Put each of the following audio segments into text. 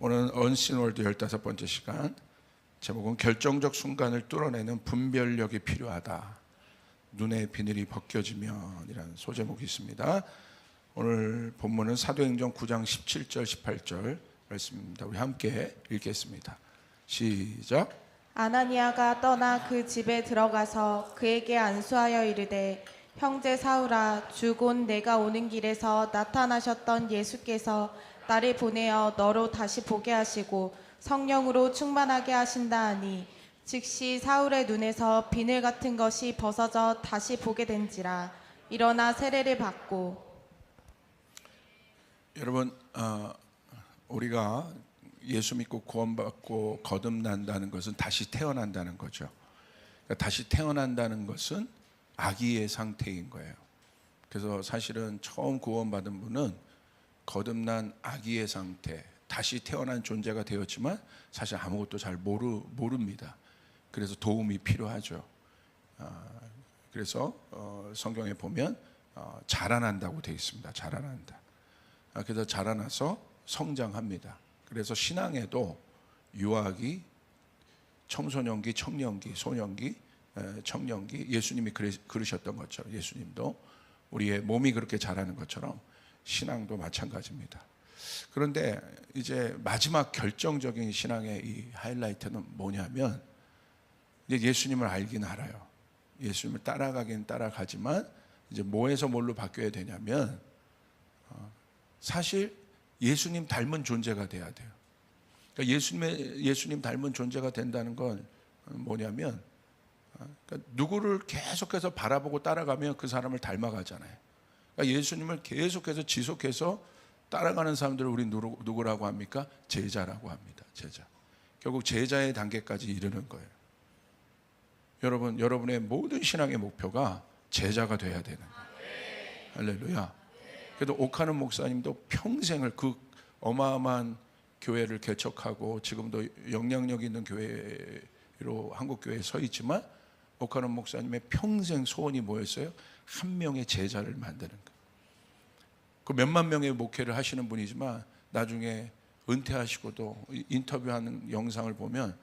오늘 언신월드 15번째 시간, 제목은 결정적 순간을 뚫어내는 분별력이 필요하다. 눈의 비늘이 벗겨지면 이라는 소제목이 있습니다. 오늘 본문은 사도행전 9장 17절 18절 말씀입니다. 우리 함께 읽겠습니다. 시작. 아나니아가 떠나 그 집에 들어가서 그에게 안수하여 이르되, 형제 사울아, 주 곧 내가 오는 길에서 나타나셨던 예수께서 나를 보내어 너로 다시 보게 하시고 성령으로 충만하게 하신다 하니, 즉시 사울의 눈에서 비늘 같은 것이 벗어져 다시 보게 된지라. 일어나 세례를 받고. 여러분, 우리가 예수 믿고 구원받고 거듭난다는 것은 다시 태어난다는 거죠. 그러니까 다시 태어난다는 것은 아기의 상태인 거예요. 그래서 사실은 처음 구원받은 분은 거듭난 아기의 상태, 다시 태어난 존재가 되었지만 사실 아무것도 잘 모릅니다. 그래서 도움이 필요하죠. 그래서 성경에 보면 자라난다고 되어 있습니다. 자라난다. 그래서 자라나서 성장합니다. 그래서 신앙에도 유아기, 청소년기, 청년기, 소년기, 청년기, 예수님이 그러셨던 것처럼 예수님도 우리의 몸이 그렇게 자라는 것처럼 신앙도 마찬가지입니다. 그런데 이제 마지막 결정적인 신앙의 이 하이라이트는 뭐냐면, 이제 예수님을 알긴 알아요. 예수님을 따라가긴 따라가지만 이제 뭐에서 뭘로 바뀌어야 되냐면, 사실 예수님 닮은 존재가 돼야 돼요. 그러니까 예수님 닮은 존재가 된다는 건 뭐냐면, 그러니까 누구를 계속해서 바라보고 따라가면 그 사람을 닮아가잖아요. 그러니까 예수님을 계속해서 지속해서 따라가는 사람들을 우리 누구라고 합니까? 제자라고 합니다. 제자. 결국 제자의 단계까지 이르는 거예요. 여러분, 여러분의 모든 신앙의 목표가 제자가 돼야 되는 거예요. 할렐루야. 그래도 옥하는 목사님도 평생을 그 어마어마한 교회를 개척하고 지금도 영향력 있는 교회로 한국교회에 서 있지만, 옥하는 목사님의 평생 소원이 뭐였어요? 한 명의 제자를 만드는 거예요. 그 몇만 명의 목회를 하시는 분이지만 나중에 은퇴하시고도 인터뷰하는 영상을 보면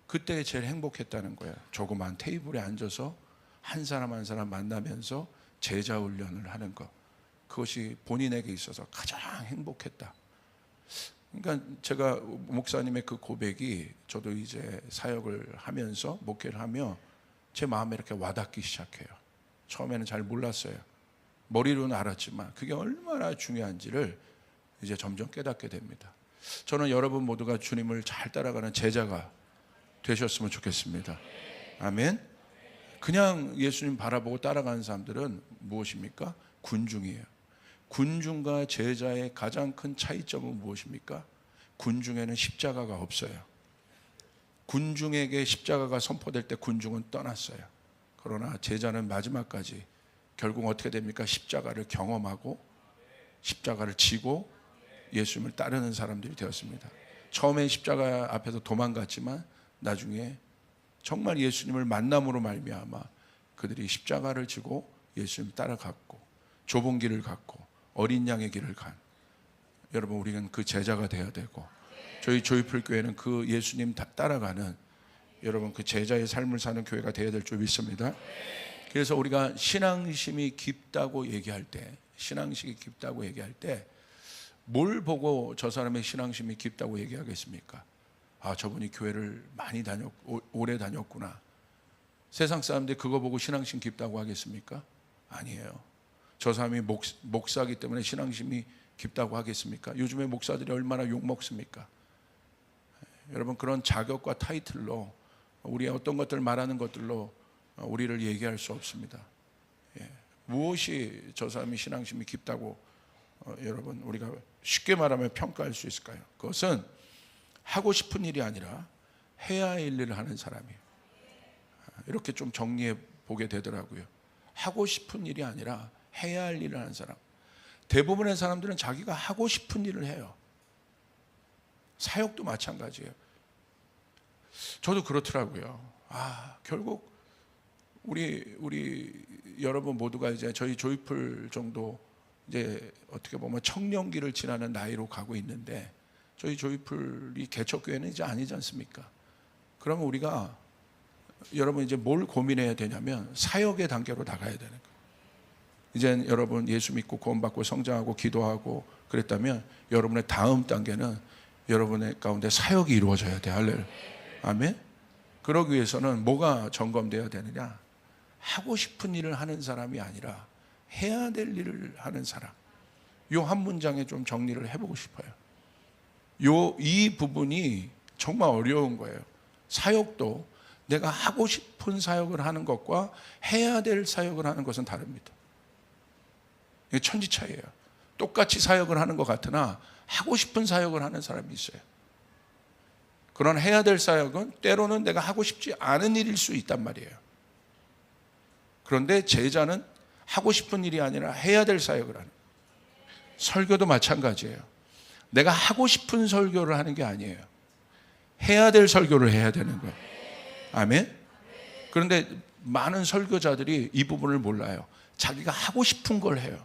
그때 제일 행복했다는 거예요. 조그만 테이블에 앉아서 한 사람 한 사람 만나면서 제자 훈련을 하는 것, 그것이 본인에게 있어서 가장 행복했다. 그러니까 제가 목사님의 그 고백이, 저도 이제 사역을 하면서 목회를 하며 제 마음에 이렇게 와닿기 시작해요. 처음에는 잘 몰랐어요. 머리로는 알았지만 그게 얼마나 중요한지를 이제 점점 깨닫게 됩니다. 저는 여러분 모두가 주님을 잘 따라가는 제자가 되셨으면 좋겠습니다. 아멘. 그냥 예수님 바라보고 따라가는 사람들은 무엇입니까? 군중이에요. 군중과 제자의 가장 큰 차이점은 무엇입니까? 군중에는 십자가가 없어요. 군중에게 십자가가 선포될 때 군중은 떠났어요. 그러나 제자는 마지막까지 결국 어떻게 됩니까? 십자가를 경험하고 십자가를 지고 예수님을 따르는 사람들이 되었습니다. 처음엔 십자가 앞에서 도망갔지만 나중에 정말 예수님을 만남으로 말미암아 그들이 십자가를 지고 예수님을 따라갔고 좁은 길을 갔고 어린 양의 길을 간, 여러분, 우리는 그 제자가 되어야 되고, 저희 조이풀 교회는 그 예수님 따라가는, 여러분, 그 제자의 삶을 사는 교회가 되어야 될 줄 믿습니다. 그래서 우리가 신앙심이 깊다고 얘기할 때, 뭘 보고 저 사람의 신앙심이 깊다고 얘기하겠습니까? 아, 저분이 교회를 많이 오래 다녔구나. 세상 사람들이 그거 보고 신앙심 깊다고 하겠습니까? 아니에요. 저 사람이 목사이기 때문에 신앙심이 깊다고 하겠습니까? 요즘에 목사들이 얼마나 욕먹습니까? 여러분, 그런 자격과 타이틀로, 우리의 어떤 것들을 말하는 것들로 우리를 얘기할 수 없습니다. 무엇이 저 사람이 신앙심이 깊다고 여러분, 우리가 쉽게 말하면 평가할 수 있을까요? 그것은 하고 싶은 일이 아니라 해야 할 일을 하는 사람이에요. 이렇게 좀 정리해 보게 되더라고요. 하고 싶은 일이 아니라 해야 할 일을 하는 사람. 대부분의 사람들은 자기가 하고 싶은 일을 해요. 사역도 마찬가지예요. 저도 그렇더라고요. 결국 우리 여러분 모두가 이제 저희 조이풀 정도 이제 어떻게 보면 청년기를 지나는 나이로 가고 있는데, 저희 조이풀이 개척교회는 이제 아니지 않습니까? 그러면 우리가 여러분 이제 뭘 고민해야 되냐면 사역의 단계로 나가야 되는 거예요. 이제 여러분 예수 믿고 구원받고 성장하고 기도하고 그랬다면 여러분의 다음 단계는 여러분의 가운데 사역이 이루어져야 돼. 할렐루야. 아멘. 그러기 위해서는 뭐가 점검돼야 되느냐? 하고 싶은 일을 하는 사람이 아니라 해야 될 일을 하는 사람. 요 한 문장에 좀 정리를 해보고 싶어요. 이 부분이 정말 어려운 거예요. 사역도 내가 하고 싶은 사역을 하는 것과 해야 될 사역을 하는 것은 다릅니다. 이게 천지차이예요. 똑같이 사역을 하는 것 같으나 하고 싶은 사역을 하는 사람이 있어요. 그런 해야 될 사역은 때로는 내가 하고 싶지 않은 일일 수 있단 말이에요. 그런데 제자는 하고 싶은 일이 아니라 해야 될 사역을 하는 거예요. 설교도 마찬가지예요. 내가 하고 싶은 설교를 하는 게 아니에요. 해야 될 설교를 해야 되는 거예요. 아멘? 그런데 많은 설교자들이 이 부분을 몰라요. 자기가 하고 싶은 걸 해요.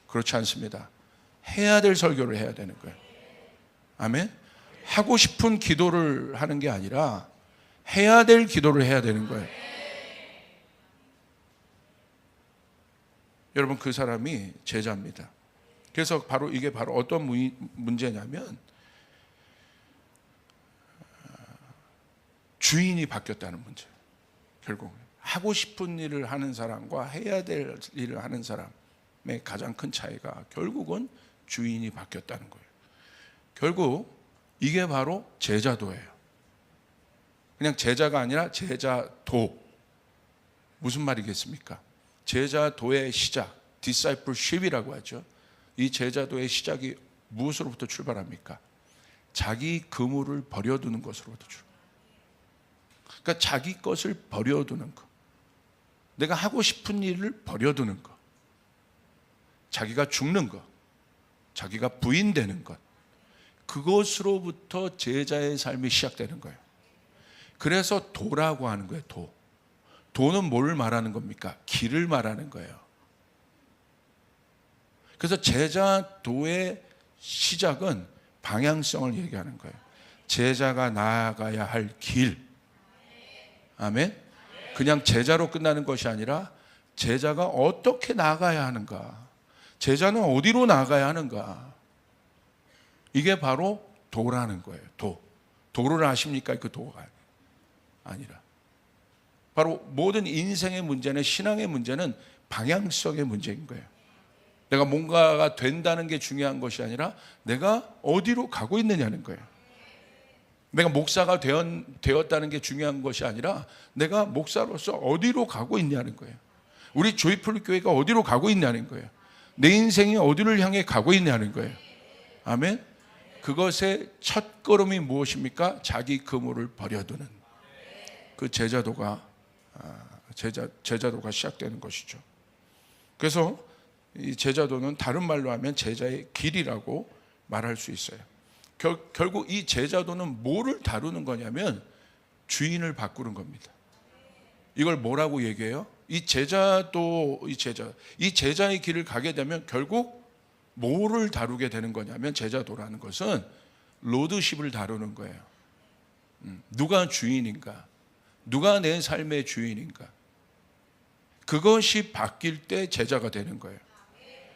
그렇지 않습니다. 해야 될 설교를 해야 되는 거예요. 아멘? 하고 싶은 기도를 하는 게 아니라 해야 될 기도를 해야 되는 거예요. 여러분, 그 사람이 제자입니다. 그래서 이게 바로 어떤 문제냐면 주인이 바뀌었다는 문제예요. 결국 하고 싶은 일을 하는 사람과 해야 될 일을 하는 사람의 가장 큰 차이가 결국은 주인이 바뀌었다는 거예요. 결국 이게 바로 제자도예요. 그냥 제자가 아니라 제자도. 무슨 말이겠습니까? 제자도의 시작, discipleship이라고 하죠. 이 제자도의 시작이 무엇으로부터 출발합니까? 자기 그물을 버려두는 것으로부터 출발. 그러니까 자기 것을 버려두는 것. 내가 하고 싶은 일을 버려두는 것. 자기가 죽는 것. 자기가 부인되는 것. 그것으로부터 제자의 삶이 시작되는 거예요. 그래서 도라고 하는 거예요. 도. 도는 뭘 말하는 겁니까? 길을 말하는 거예요. 그래서 제자도의 시작은 방향성을 얘기하는 거예요. 제자가 나아가야 할 길. 아멘. 그냥 제자로 끝나는 것이 아니라 제자가 어떻게 나아가야 하는가, 제자는 어디로 나아가야 하는가, 이게 바로 도라는 거예요. 도를 아십니까? 그 도가 아니라 바로 모든 인생의 문제는, 신앙의 문제는 방향성의 문제인 거예요. 내가 뭔가가 된다는 게 중요한 것이 아니라 내가 어디로 가고 있느냐는 거예요. 내가 목사가 되었다는 게 중요한 것이 아니라 내가 목사로서 어디로 가고 있냐는 거예요. 우리 조이풀 교회가 어디로 가고 있냐는 거예요. 내 인생이 어디를 향해 가고 있냐는 거예요. 아멘. 그것의 첫 걸음이 무엇입니까? 자기 그물을 버려두는 그 제자도가 시작되는 것이죠. 그래서 이 제자도는 다른 말로 하면 제자의 길이라고 말할 수 있어요. 결국 이 제자도는 뭐를 다루는 거냐면 주인을 바꾸는 겁니다. 이걸 뭐라고 얘기해요? 이 제자의 길을 가게 되면 결국 뭐를 다루게 되는 거냐면, 제자도라는 것은 로드십을 다루는 거예요. 누가 주인인가? 누가 내 삶의 주인인가? 그것이 바뀔 때 제자가 되는 거예요.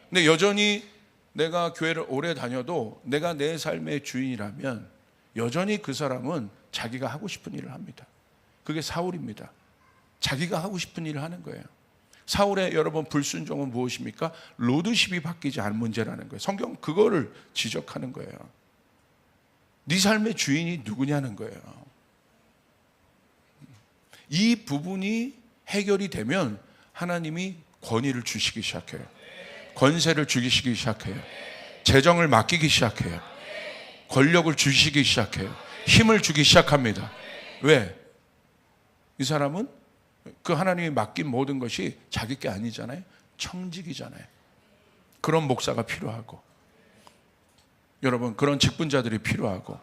근데 여전히 내가 교회를 오래 다녀도 내가 내 삶의 주인이라면 여전히 그 사람은 자기가 하고 싶은 일을 합니다. 그게 사울입니다. 자기가 하고 싶은 일을 하는 거예요. 사울의 여러분 불순종은 무엇입니까? 로드십이 바뀌지 않은 문제라는 거예요. 성경 그거를 지적하는 거예요. 네 삶의 주인이 누구냐는 거예요. 이 부분이 해결이 되면 하나님이 권위를 주시기 시작해요. 권세를 주시기 시작해요. 재정을 맡기기 시작해요. 권력을 주시기 시작해요. 힘을 주기 시작합니다. 왜? 이 사람은 그 하나님이 맡긴 모든 것이 자기 게 아니잖아요. 청직이잖아요. 그런 목사가 필요하고, 여러분 그런 직분자들이 필요하고,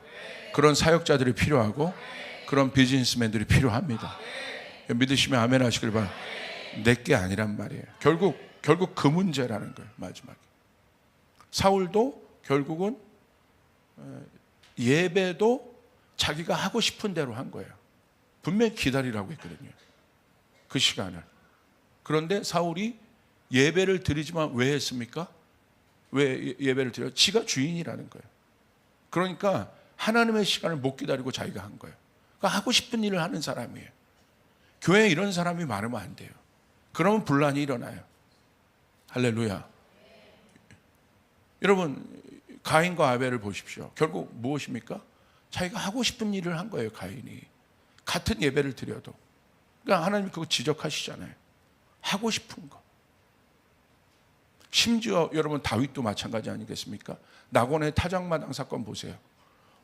그런 사역자들이 필요하고, 그런 비즈니스맨들이 필요합니다. 믿으시면 아멘 하시길 바랍니다. 내게 아니란 말이에요. 결국 그 문제라는 거예요. 마지막에 사울도 결국은 예배도 자기가 하고 싶은 대로 한 거예요. 분명히 기다리라고 했거든요, 그 시간을. 그런데 사울이 예배를 드리지만 왜 했습니까? 왜 예배를 드려요? 지가 주인이라는 거예요. 그러니까 하나님의 시간을 못 기다리고 자기가 한 거예요. 그러니까 하고 싶은 일을 하는 사람이에요. 교회에 이런 사람이 많으면 안 돼요. 그러면 분란이 일어나요. 할렐루야. 여러분, 가인과 아벨을 보십시오. 결국 무엇입니까? 자기가 하고 싶은 일을 한 거예요, 가인이. 같은 예배를 드려도. 그러니까 하나님 그거 지적하시잖아요. 하고 싶은 거. 심지어 여러분 다윗도 마찬가지 아니겠습니까? 낙원의 타작마당 사건 보세요.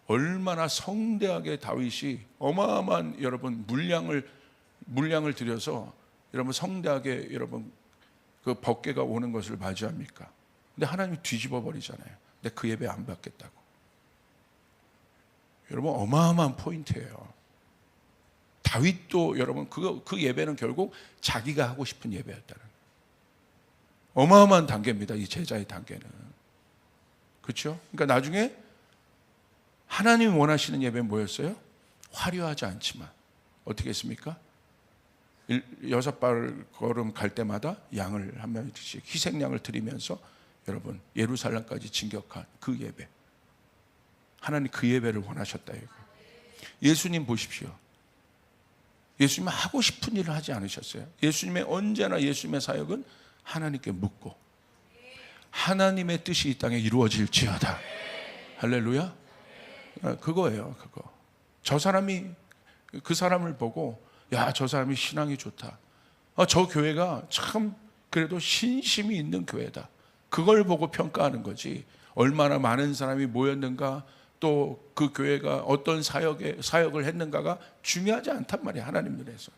얼마나 성대하게 다윗이 어마어마한 여러분 물량을 들여서 여러분 성대하게 여러분 그 법궤가 오는 것을 맞이합니까? 근데 하나님이 뒤집어 버리잖아요. 근데 그 예배 안 받겠다고. 여러분 어마어마한 포인트예요. 다윗도 여러분 그 예배는 결국 자기가 하고 싶은 예배였다는 거예요. 어마어마한 단계입니다. 이 제자의 단계는. 그렇죠? 그러니까 나중에 하나님이 원하시는 예배는 뭐였어요? 화려하지 않지만 어떻게 했습니까? 6걸음 갈 때마다 양을 한 명씩 희생양을 드리면서 여러분 예루살렘까지 진격한 그 예배. 하나님 그 예배를 원하셨다 이거. 예수님 보십시오. 예수님은 하고 싶은 일을 하지 않으셨어요. 예수님의 언제나 예수님의 사역은 하나님께 묻고 하나님의 뜻이 이 땅에 이루어질지어다. 할렐루야. 그거예요. 그거. 저 사람이 그 사람을 보고 야, 저 사람이 신앙이 좋다. 저 교회가 참 그래도 신심이 있는 교회다. 그걸 보고 평가하는 거지. 얼마나 많은 사람이 모였는가, 또 그 교회가 어떤 사역을 했는가가 중요하지 않단 말이에요. 하나님 눈에서.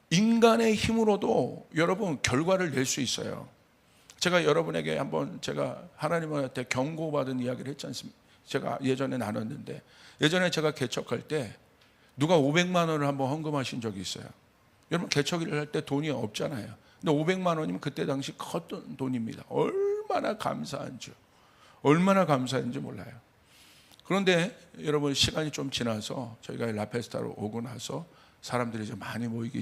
인간의 힘으로도 여러분 결과를 낼 수 있어요. 제가 여러분에게 한번 제가 하나님한테 경고받은 이야기를 했지 않습니까? 제가 예전에 나눴는데, 예전에 제가 개척할 때 누가 500만 원을 한번 헌금하신 적이 있어요. 여러분 개척일을 할 때 돈이 없잖아요. 근데 500만 원이면 그때 당시 컸던 돈입니다. 얼마나 감사한지 몰라요. 그런데 여러분 시간이 좀 지나서 저희가 라페스타로 오고 나서 사람들이 이제 많이 모이기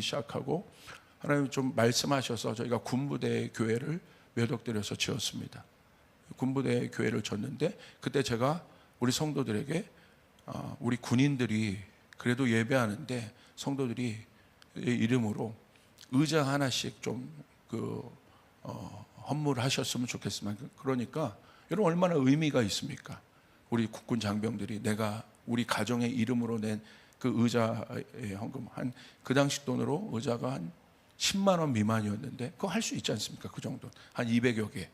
시작하고 하나님 좀 말씀하셔서 저희가 군부대 교회를 몇 억 들여서 지었습니다. 군부대 교회를 졌는데 그때 제가 우리 성도들에게 우리 군인들이 그래도 예배하는데 성도들이 이름으로 의자 하나씩 좀 헌물하셨으면 좋겠습니다. 그러니까 여러분 얼마나 의미가 있습니까? 우리 국군 장병들이 내가 우리 가정의 이름으로 낸 그 의자의 헌금 그 당시 돈으로 의자가 한 10만 원 미만이었는데 그거 할 수 있지 않습니까? 그 정도 한 200여 개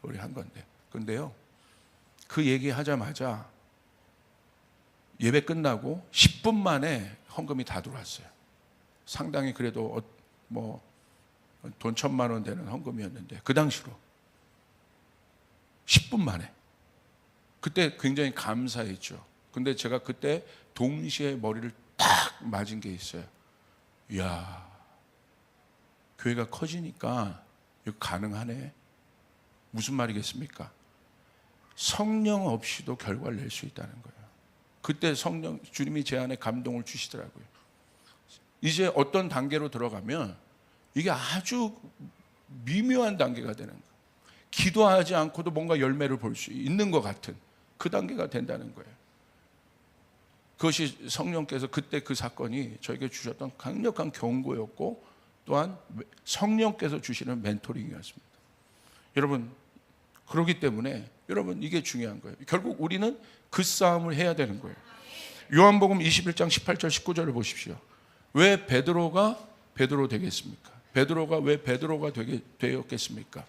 우리 한 건데. 근데요 그 얘기하자마자 예배 끝나고 10분 만에 헌금이 다 들어왔어요. 상당히 그래도 뭐 돈 1,000만 원 되는 헌금이었는데 그 당시로 10분 만에. 그때 굉장히 감사했죠. 근데 제가 그때 동시에 머리를 딱 맞은 게 있어요. 이야, 교회가 커지니까 이거 가능하네. 무슨 말이겠습니까? 성령 없이도 결과를 낼 수 있다는 거예요. 그때 주님이 제 안에 감동을 주시더라고요. 이제 어떤 단계로 들어가면 이게 아주 미묘한 단계가 되는 거예요. 기도하지 않고도 뭔가 열매를 볼 수 있는 것 같은 그 단계가 된다는 거예요. 그것이 성령께서 그때 그 사건이 저에게 주셨던 강력한 경고였고 또한 성령께서 주시는 멘토링이었습니다. 여러분 그렇기 때문에 여러분 이게 중요한 거예요. 결국 우리는 그 싸움을 해야 되는 거예요. 요한복음 21장 18절 19절을 보십시오. 왜 베드로가 베드로 되겠습니까? 베드로가 왜 베드로가 되었겠습니까?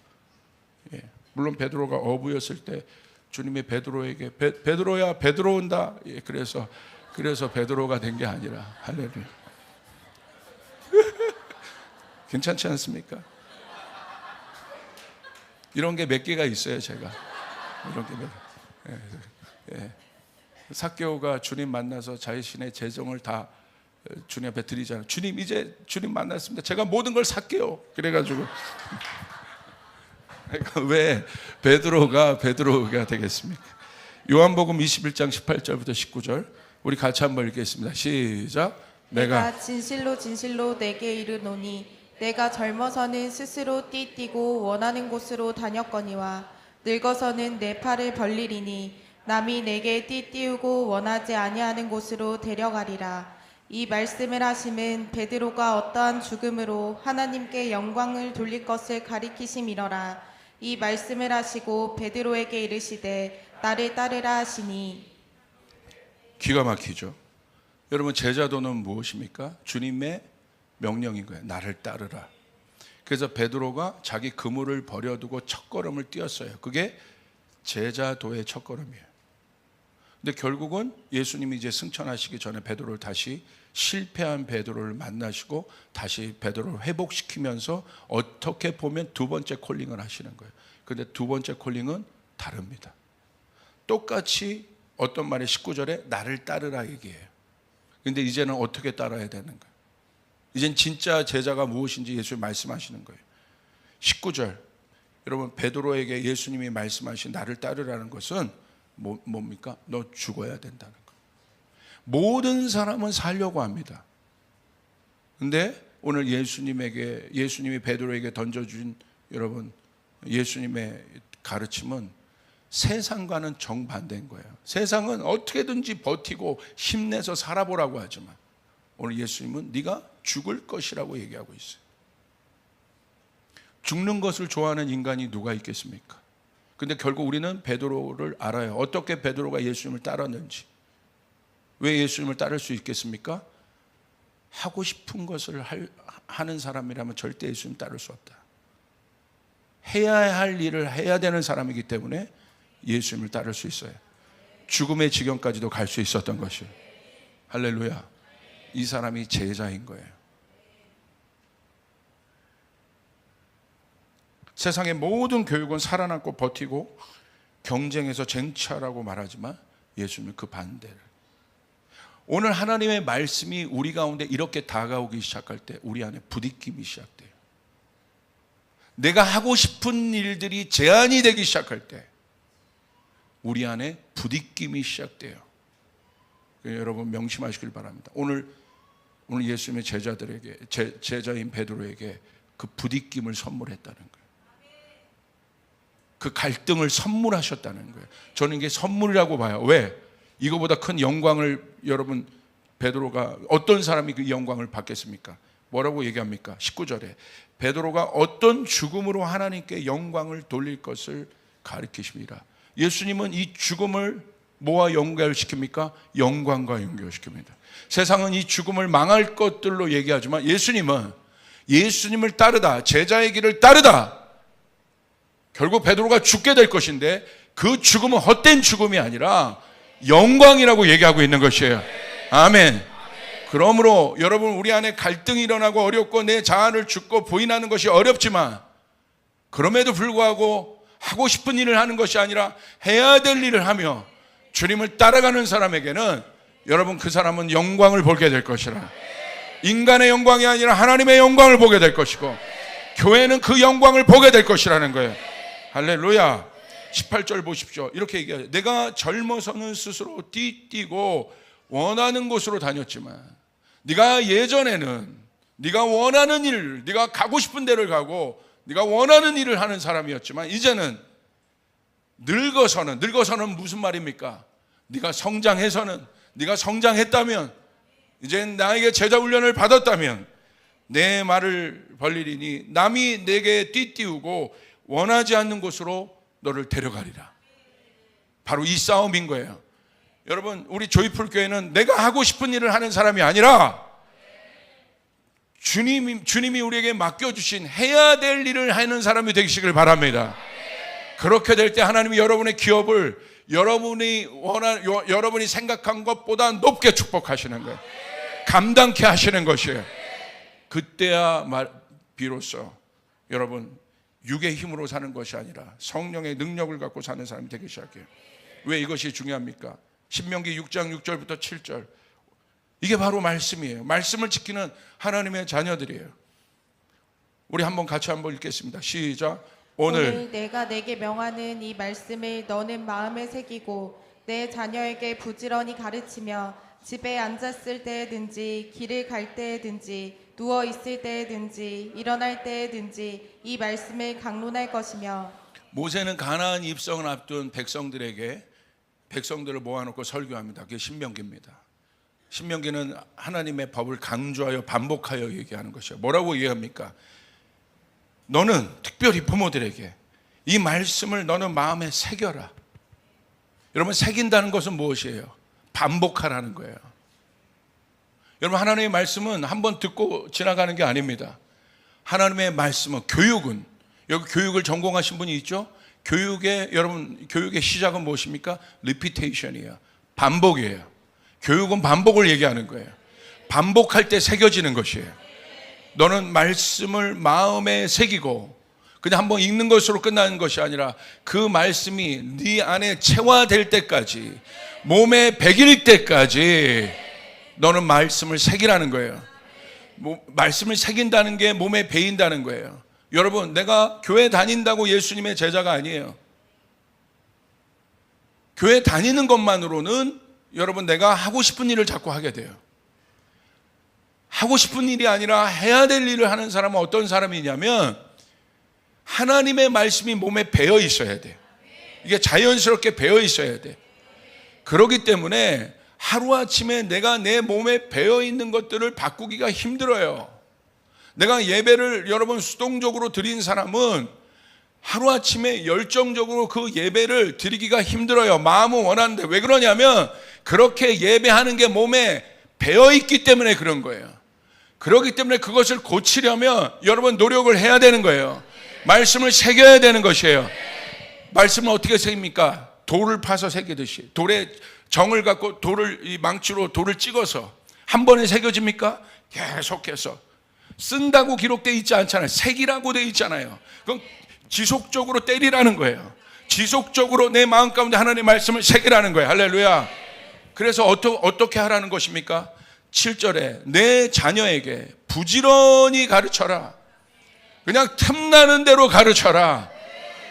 예, 물론 베드로가 어부였을 때 주님이 베드로에게 베드로야 베드로 온다. 예, 그래서 베드로가 된 게 아니라 할렐루야. 괜찮지 않습니까? 이런 게 몇 개가 있어요. 제가 이런 게 삭개오가 주님 만나서 자신의 재정을 다 주님 앞에 드리잖아요. 주님 이제 주님 만났습니다. 제가 모든 걸 살게요. 그래가지고 그러니까 왜 베드로가 되겠습니까? 요한복음 21장 18절부터 19절 우리 같이 한번 읽겠습니다. 시작. 내가 진실로 진실로 내게 이르노니 내가 젊어서는 스스로 띠뛰고 원하는 곳으로 다녔거니와 늙어서는 내 팔을 벌리리니 남이 내게 띠띠우고 원하지 아니하는 곳으로 데려가리라. 이 말씀을 하심은 베드로가 어떠한 죽음으로 하나님께 영광을 돌릴 것을 가리키심이러라. 이 말씀을 하시고 베드로에게 이르시되 나를 따르라 하시니. 기가 막히죠. 여러분, 제자도는 무엇입니까? 주님의 명령인 거예요. 나를 따르라. 그래서 베드로가 자기 그물을 버려두고 첫걸음을 띄었어요. 그게 제자도의 첫걸음이에요. 근데 결국은 예수님이 이제 승천하시기 전에 베드로를 다시 실패한 베드로를 만나시고 다시 베드로를 회복시키면서 어떻게 보면 두 번째 콜링을 하시는 거예요. 근데 두 번째 콜링은 다릅니다. 똑같이 어떤 말에 19절에 나를 따르라 얘기해요. 근데 이제는 어떻게 따라야 되는 거예요? 이젠 진짜 제자가 무엇인지 예수님이 말씀하시는 거예요. 19절, 여러분, 베드로에게 예수님이 말씀하신 나를 따르라는 것은 뭡니까? 너 죽어야 된다는 거예요. 모든 사람은 살려고 합니다. 근데 오늘 예수님이 베드로에게 던져준 여러분, 예수님의 가르침은 세상과는 정반대인 거예요. 세상은 어떻게든지 버티고 힘내서 살아보라고 하지만 오늘 예수님은 네가 죽을 것이라고 얘기하고 있어요. 죽는 것을 좋아하는 인간이 누가 있겠습니까? 근데 결국 우리는 베드로를 알아요. 어떻게 베드로가 예수님을 따랐는지. 왜 예수님을 따를 수 있겠습니까? 하고 싶은 것을 하는 사람이라면 절대 예수님 따를 수 없다. 해야 할 일을 해야 되는 사람이기 때문에 예수님을 따를 수 있어요. 죽음의 지경까지도 갈 수 있었던 것이에요. 할렐루야. 이 사람이 제자인 거예요. 세상의 모든 교육은 살아남고 버티고 경쟁에서 쟁취하라고 말하지만 예수님은 그 반대를. 오늘 하나님의 말씀이 우리 가운데 이렇게 다가오기 시작할 때 우리 안에 부딪힘이 시작돼요. 내가 하고 싶은 일들이 제한이 되기 시작할 때 우리 안에 부딪힘이 시작돼요. 여러분 명심하시길 바랍니다. 오늘 예수님의 제자들에게 제자인 베드로에게 그 부딪힘을 선물했다는 거예요. 그 갈등을 선물하셨다는 거예요. 저는 이게 선물이라고 봐요. 왜? 이거보다 큰 영광을 여러분 베드로가 어떤 사람이 그 영광을 받겠습니까? 뭐라고 얘기합니까? 19절에 베드로가 어떤 죽음으로 하나님께 영광을 돌릴 것을 가리키십니다. 예수님은 이 죽음을 뭐와 연결시킵니까? 영광과 연결시킵니다. 세상은 이 죽음을 망할 것들로 얘기하지만 예수님은 예수님을 따르다, 제자의 길을 따르다, 결국 베드로가 죽게 될 것인데 그 죽음은 헛된 죽음이 아니라 영광이라고 얘기하고 있는 것이에요. 아멘. 그러므로 여러분, 우리 안에 갈등이 일어나고 어렵고 내 자아를 죽고 부인하는 것이 어렵지만 그럼에도 불구하고 하고 싶은 일을 하는 것이 아니라 해야 될 일을 하며 주님을 따라가는 사람에게는 여러분 그 사람은 영광을 보게 될 것이라. 인간의 영광이 아니라 하나님의 영광을 보게 될 것이고 교회는 그 영광을 보게 될 것이라는 거예요. 할렐루야. 18절 보십시오. 이렇게 얘기해요. 내가 젊어서는 스스로 띠뛰고 원하는 곳으로 다녔지만 네가 예전에는 네가 원하는 일, 네가 가고 싶은 데를 가고 네가 원하는 일을 하는 사람이었지만 이제는 늙어서는 무슨 말입니까? 네가 성장했다면 이제 나에게 제자 훈련을 받았다면 내 말을 벌리리니 남이 내게 띠띠우고 원하지 않는 곳으로 너를 데려가리라. 바로 이 싸움인 거예요. 여러분, 우리 조이풀 교회는 내가 하고 싶은 일을 하는 사람이 아니라 주님이 우리에게 맡겨주신 해야 될 일을 하는 사람이 되시길 바랍니다. 그렇게 될 때 하나님이 여러분의 기업을 여러분이 생각한 것보다 높게 축복하시는 거예요. 감당케 하시는 것이에요. 그때야 비로소 여러분 육의 힘으로 사는 것이 아니라 성령의 능력을 갖고 사는 사람이 되기 시작해요. 왜 이것이 중요합니까? 신명기 6장 6절부터 7절, 이게 바로 말씀이에요. 말씀을 지키는 하나님의 자녀들이에요. 우리 같이 한번 읽겠습니다. 시작. 오늘 내가 내게 명하는 이 말씀을 너는 마음에 새기고 내 자녀에게 부지런히 가르치며 집에 앉았을 때에든지 길을 갈 때에든지 누워 있을 때에든지 일어날 때에든지 이 말씀을 강론할 것이며. 모세는 가나안 입성을 앞둔 백성들을 모아놓고 설교합니다. 그게 신명기입니다. 신명기는 하나님의 법을 강조하여 반복하여 얘기하는 것이에요. 뭐라고 얘기합니까? 너는 특별히 부모들에게 이 말씀을 너는 마음에 새겨라. 여러분, 새긴다는 것은 무엇이에요? 반복하라는 거예요. 여러분, 하나님의 말씀은 한번 듣고 지나가는 게 아닙니다. 하나님의 말씀은, 교육은, 여기 교육을 전공하신 분이 있죠? 여러분, 교육의 시작은 무엇입니까? 리피테이션이에요. 반복이에요. 교육은 반복을 얘기하는 거예요. 반복할 때 새겨지는 것이에요. 너는 말씀을 마음에 새기고 그냥 한번 읽는 것으로 끝나는 것이 아니라 그 말씀이 네 안에 체화될 때까지, 몸에 배길 때까지 너는 말씀을 새기라는 거예요. 말씀을 새긴다는 게 몸에 배인다는 거예요. 여러분, 내가 교회 다닌다고 예수님의 제자가 아니에요. 교회 다니는 것만으로는 여러분, 내가 하고 싶은 일을 자꾸 하게 돼요. 하고 싶은 일이 아니라 해야 될 일을 하는 사람은 어떤 사람이냐면 하나님의 말씀이 몸에 배어 있어야 돼요. 이게 자연스럽게 배어 있어야 돼요. 그렇기 때문에 하루아침에 내가 내 몸에 배어 있는 것들을 바꾸기가 힘들어요. 내가 예배를 여러분 수동적으로 드린 사람은 하루아침에 열정적으로 그 예배를 드리기가 힘들어요. 마음은 원하는데. 왜 그러냐면 그렇게 예배하는 게 몸에 배어 있기 때문에 그런 거예요. 그렇기 때문에 그것을 고치려면 여러분 노력을 해야 되는 거예요. 말씀을 새겨야 되는 것이에요. 말씀은 어떻게 새깁니까? 돌을 파서 새기듯이. 돌에 정을 갖고 이 망치로 돌을 찍어서 한 번에 새겨집니까? 계속해서. 쓴다고 기록되어 있지 않잖아요. 색이라고 되어 있잖아요. 그럼 지속적으로 때리라는 거예요. 지속적으로 내 마음 가운데 하나님의 말씀을 새기라는 거예요. 할렐루야. 그래서 어떻게 하라는 것입니까? 7절에 내 자녀에게 부지런히 가르쳐라. 그냥 틈나는 대로 가르쳐라.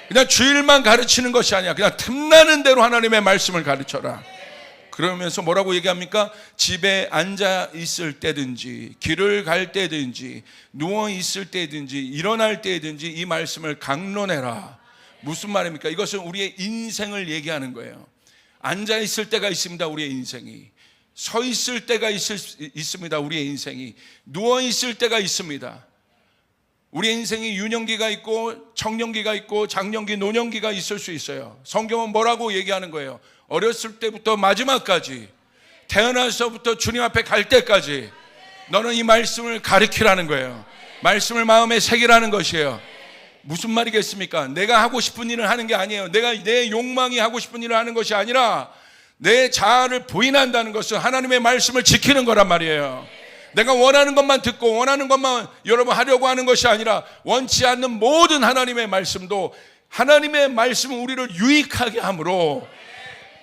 그냥 주일만 가르치는 것이 아니야. 그냥 틈나는 대로 하나님의 말씀을 가르쳐라. 그러면서 뭐라고 얘기합니까? 집에 앉아 있을 때든지 길을 갈 때든지 누워 있을 때든지 일어날 때든지 이 말씀을 강론해라. 무슨 말입니까? 이것은 우리의 인생을 얘기하는 거예요. 앉아 있을 때가 있습니다. 우리의 인생이. 서 있을 때가 있습니다. 우리의 인생이. 누워 있을 때가 있습니다. 우리의 인생이 유년기가 있고 청년기가 있고 장년기, 노년기가 있을 수 있어요. 성경은 뭐라고 얘기하는 거예요? 어렸을 때부터 마지막까지, 태어나서부터 주님 앞에 갈 때까지 너는 이 말씀을 가르치라는 거예요. 말씀을 마음에 새기라는 것이에요. 무슨 말이겠습니까? 내가 하고 싶은 일을 하는 게 아니에요. 내 욕망이 하고 싶은 일을 하는 것이 아니라 내 자아를 부인한다는 것은 하나님의 말씀을 지키는 거란 말이에요. 내가 원하는 것만 듣고 원하는 것만 여러분 하려고 하는 것이 아니라 원치 않는 모든 하나님의 말씀도, 하나님의 말씀은 우리를 유익하게 하므로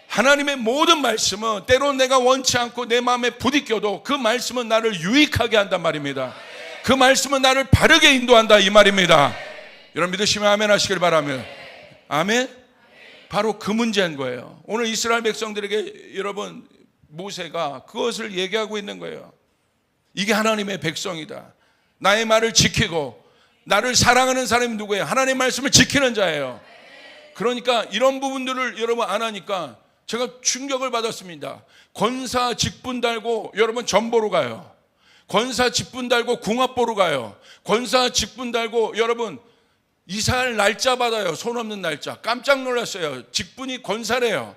하나님의 모든 말씀은 때로는 내가 원치 않고 내 마음에 부딪혀도 그 말씀은 나를 유익하게 한단 말입니다. 그 말씀은 나를 바르게 인도한다 이 말입니다. 여러분 믿으시면 아멘 하시길 바라며. 아멘. 바로 그 문제인 거예요. 오늘 이스라엘 백성들에게 여러분 모세가 그것을 얘기하고 있는 거예요. 이게 하나님의 백성이다. 나의 말을 지키고 나를 사랑하는 사람이 누구예요? 하나님의 말씀을 지키는 자예요. 그러니까 이런 부분들을 여러분 안 하니까 제가 충격을 받았습니다. 권사 직분 달고 여러분 전보로 가요. 권사 직분 달고 궁합보로 가요. 권사 직분 달고 여러분 이사할 날짜 받아요. 손 없는 날짜. 깜짝 놀랐어요. 직분이 권사래요.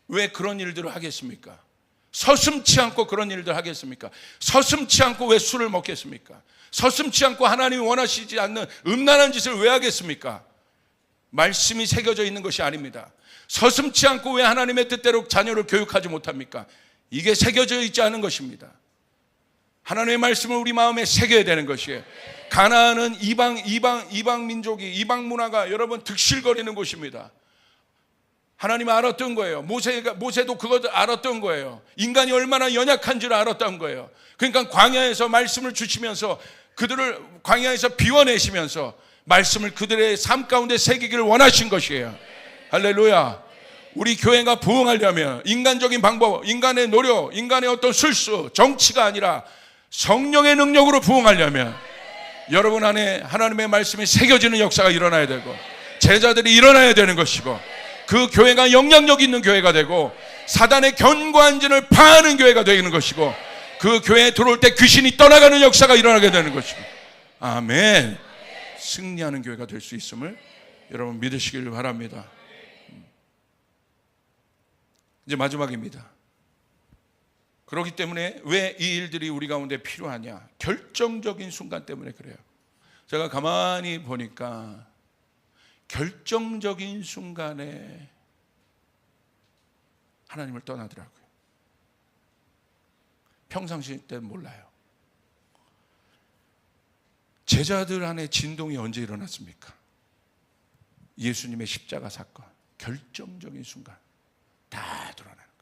왜 그런 일들을 하겠습니까? 서슴지 않고 그런 일들 하겠습니까? 서슴지 않고 왜 술을 먹겠습니까? 서슴지 않고 하나님이 원하시지 않는 음란한 짓을 왜 하겠습니까? 말씀이 새겨져 있는 것이 아닙니다. 서슴지 않고 왜 하나님의 뜻대로 자녀를 교육하지 못합니까? 이게 새겨져 있지 않은 것입니다. 하나님의 말씀을 우리 마음에 새겨야 되는 것이에요. 가나안은 이방 민족이, 이방 문화가 여러분 득실거리는 곳입니다. 하나님은 알았던 거예요. 모세도 그것을 알았던 거예요. 인간이 얼마나 연약한지를 알았던 거예요. 그러니까 광야에서 말씀을 주시면서 그들을 광야에서 비워내시면서 말씀을 그들의 삶 가운데 새기기를 원하신 것이에요. 할렐루야. 우리 교회가 부흥하려면 인간적인 방법, 인간의 노력, 인간의 어떤 술수, 정치가 아니라 성령의 능력으로 부흥하려면 여러분 안에 하나님의 말씀이 새겨지는 역사가 일어나야 되고 제자들이 일어나야 되는 것이고 그 교회가 영향력 있는 교회가 되고 사단의 견고한 진을 파하는 교회가 되는 것이고 그 교회에 들어올 때 귀신이 떠나가는 역사가 일어나게 되는 것이고 아멘. 승리하는 교회가 될 수 있음을 여러분 믿으시길 바랍니다. 이제 마지막입니다. 그렇기 때문에 왜 이 일들이 우리 가운데 필요하냐? 결정적인 순간 때문에 그래요. 제가 가만히 보니까 결정적인 순간에 하나님을 떠나더라고요. 평상시 때는 몰라요. 제자들 안에 진동이 언제 일어났습니까? 예수님의 십자가 사건, 결정적인 순간 다 드러나는 거예요.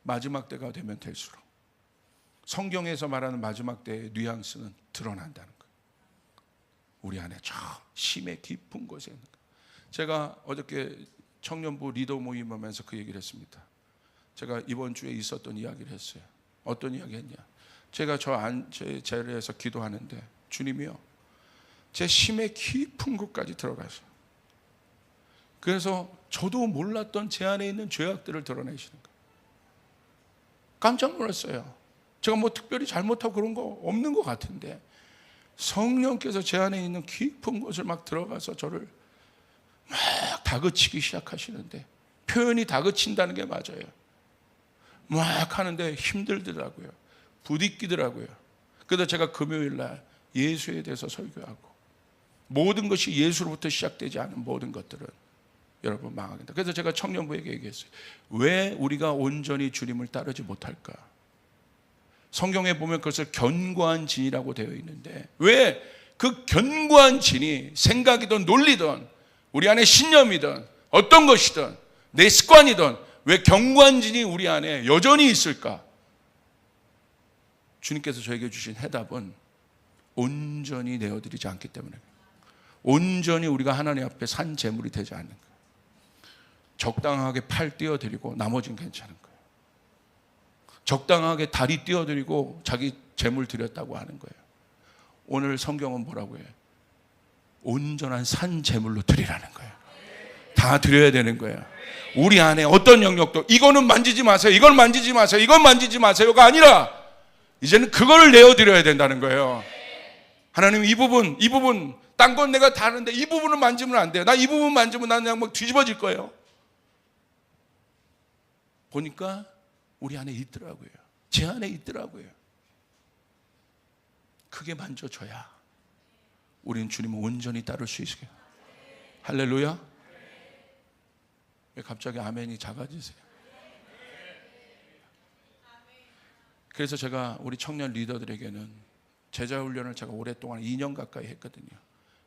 마지막 때가 되면 될수록 성경에서 말하는 마지막 때의 뉘앙스는 드러난다는 거예요. 우리 안에 저 심의 깊은 곳에 있는 거예요. 제가 어저께 청년부 리더 모임하면서 그 얘기를 했습니다. 제가 이번 주에 있었던 이야기를 했어요. 어떤 이야기 했냐? 제가 제 자리에서 기도하는데 주님이요, 제 심의 깊은 곳까지 들어가서 그래서 저도 몰랐던 제 안에 있는 죄악들을 드러내시는 거예요. 깜짝 놀랐어요. 제가 뭐 특별히 잘못하고 그런 거 없는 것 같은데 성령께서 제 안에 있는 깊은 곳을 막 들어가서 저를 막 다그치기 시작하시는데, 표현이 다그친다는 게 맞아요. 막 하는데 힘들더라고요. 부딪히더라고요. 그래서 제가 금요일 날 예수에 대해서 설교하고, 모든 것이 예수로부터 시작되지 않은 모든 것들은 여러분 망하겠다. 그래서 제가 청년부에게 얘기했어요. 왜 우리가 온전히 주님을 따르지 못할까? 성경에 보면 그것을 견고한 진이라고 되어 있는데 왜 그 견고한 진이 생각이든 논리든 우리 안에 신념이든 어떤 것이든 내 습관이든 왜 견고한 진이 우리 안에 여전히 있을까? 주님께서 저에게 주신 해답은 온전히 내어드리지 않기 때문에, 온전히 우리가 하나님 앞에 산 제물이 되지 않는 거예요. 적당하게 팔 띄워드리고 나머지는 괜찮은 거예요. 적당하게 다리 띄워드리고 자기 제물 드렸다고 하는 거예요. 오늘 성경은 뭐라고 해요? 온전한 산 제물로 드리라는 거예요. 다 드려야 되는 거예요. 우리 안에 어떤 영역도 이거는 만지지 마세요, 이걸 만지지 마세요, 이건 만지지 마세요가 아니라 이제는 그걸 내어드려야 된다는 거예요. 하나님 이 부분 딴 건 내가 다 하는데 이 부분을 만지면 안 돼요. 나 이 부분 만지면 나는 그냥 막 뒤집어질 거예요. 보니까 우리 안에 있더라고요. 제 안에 있더라고요. 크게 만져줘야 우리는 주님을 온전히 따를 수 있어요. 할렐루야. 왜 갑자기 아멘이 작아지세요? 그래서 제가 우리 청년 리더들에게는 제자 훈련을 제가 오랫동안 2년 가까이 했거든요.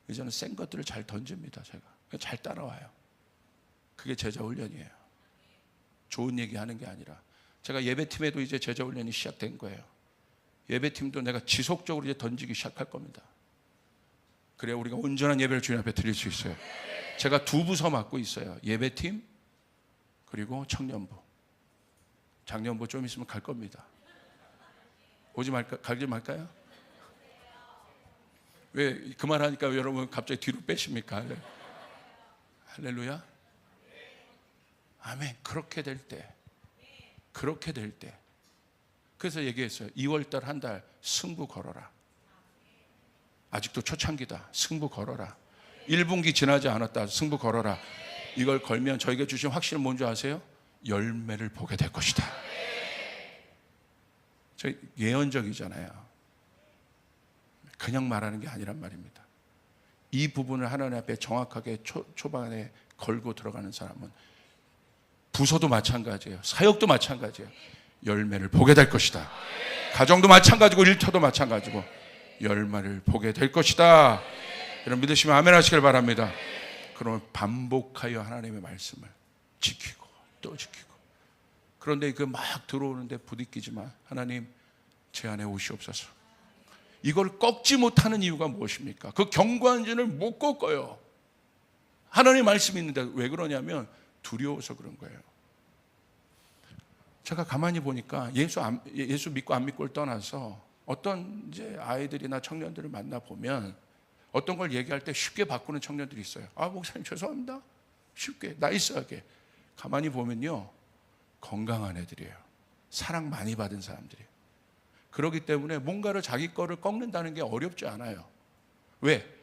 이제는 센 것들을 잘 던집니다. 제가 잘 따라와요. 그게 제자 훈련이에요. 좋은 얘기하는 게 아니라, 제가 예배팀에도 이제 제자 훈련이 시작된 거예요. 예배팀도 내가 지속적으로 이제 던지기 시작할 겁니다. 그래야 우리가 온전한 예배를 주님 앞에 드릴 수 있어요. 제가 2부서 맡고 있어요. 예배팀 그리고 청년부. 작년부 좀 있으면 갈 겁니다. 가지 말까요? 왜 그 말 하니까 여러분 갑자기 뒤로 빼십니까? 할렐루야. 아멘. 그렇게 될 때, 그래서 얘기했어요. 2월달 한 달 승부 걸어라. 아직도 초창기다. 승부 걸어라. 1분기 지나지 않았다. 승부 걸어라. 이걸 걸면 저에게 주신 확신은 뭔지 아세요? 열매를 보게 될 것이다. 저 예언적이잖아요. 그냥 말하는 게 아니란 말입니다. 이 부분을 하나님 앞에 정확하게 초반에 걸고 들어가는 사람은 부서도 마찬가지예요. 사역도 마찬가지예요. 열매를 보게 될 것이다. 가정도 마찬가지고 일터도 마찬가지고 열매를 보게 될 것이다. 여러분 믿으시면 아멘 하시길 바랍니다. 그러면 반복하여 하나님의 말씀을 지키고 또 지키고, 그런데 그 막 들어오는데 부딪히지만 하나님 제 안에 오시옵소서. 이걸 꺾지 못하는 이유가 무엇입니까? 그 견고한 진을 못 꺾어요. 하나님 말씀이 있는데 왜 그러냐면 두려워서 그런 거예요. 제가 가만히 보니까 예수 믿고 안 믿고를 떠나서 어떤 이제 아이들이나 청년들을 만나 보면 어떤 걸 얘기할 때 쉽게 바꾸는 청년들이 있어요. 아, 목사님 죄송합니다. 쉽게 나이스하게. 가만히 보면요, 건강한 애들이에요. 사랑 많이 받은 사람들이에요. 그렇기 때문에 뭔가를 자기 거를 꺾는다는 게 어렵지 않아요. 왜?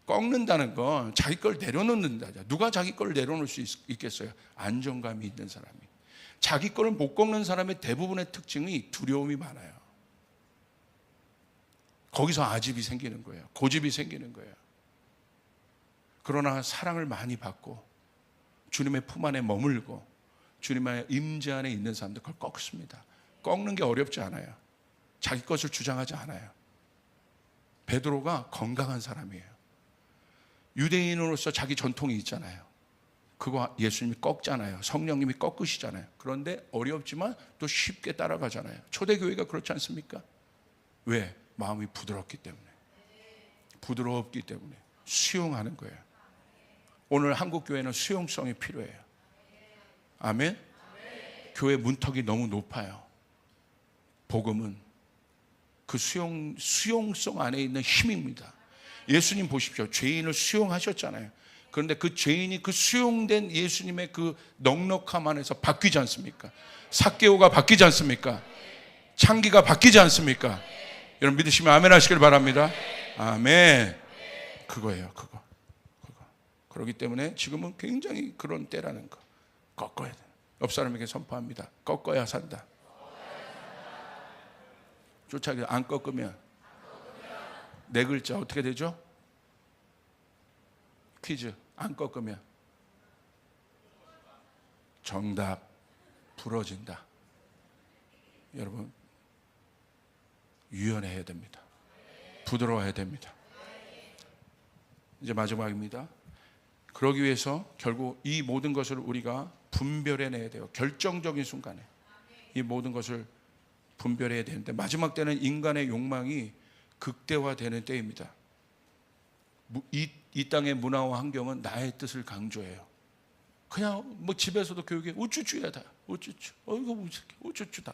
꺾는다는 건 자기 걸 내려놓는다. 누가 자기 걸 내려놓을 수 있겠어요? 안정감이 있는 사람이. 자기 거를 못 꺾는 사람의 대부분의 특징이 두려움이 많아요. 거기서 아집이 생기는 거예요. 고집이 생기는 거예요. 그러나 사랑을 많이 받고 주님의 품 안에 머물고 주님의 임재 안에 있는 사람들 그걸 꺾습니다. 꺾는 게 어렵지 않아요. 자기 것을 주장하지 않아요. 베드로가 건강한 사람이에요. 유대인으로서 자기 전통이 있잖아요. 그거 예수님이 꺾잖아요. 성령님이 꺾으시잖아요. 그런데 어렵지만 또 쉽게 따라가잖아요. 초대교회가 그렇지 않습니까? 왜? 마음이 부드럽기 때문에. 부드럽기 때문에 수용하는 거예요. 오늘 한국교회는 수용성이 필요해요. 아멘? 교회 문턱이 너무 높아요. 복음은 그 수용성 안에 있는 힘입니다. 예수님 보십시오. 죄인을 수용하셨잖아요. 그런데 그 죄인이 그 수용된 예수님의 그 넉넉함 안에서 바뀌지 않습니까? 삭개오가 바뀌지 않습니까? 창기가 바뀌지 않습니까? 여러분 믿으시면 아멘 하시길 바랍니다. 아멘. 그거예요. 그거. 그렇기 때문에 지금은 굉장히 그런 때라는 거. 꺾어야 돼. 옆 사람에게 선포합니다. 꺾어야 산다. 쫓아기 안 꺾으면 네 글자 어떻게 되죠? 퀴즈. 안 꺾으면 정답. 부러진다. 여러분 유연해야 됩니다. 부드러워야 됩니다. 이제 마지막입니다. 그러기 위해서 결국 이 모든 것을 우리가 분별해내야 돼요. 결정적인 순간에 이 모든 것을 분별해야 되는데 마지막 때는 인간의 욕망이 극대화되는 때입니다. 이 땅의 문화와 환경은 나의 뜻을 강조해요. 그냥 뭐 집에서도 교육에 우쭈쭈야 다. 우쭈쭈. 이거 우쭈쭈다.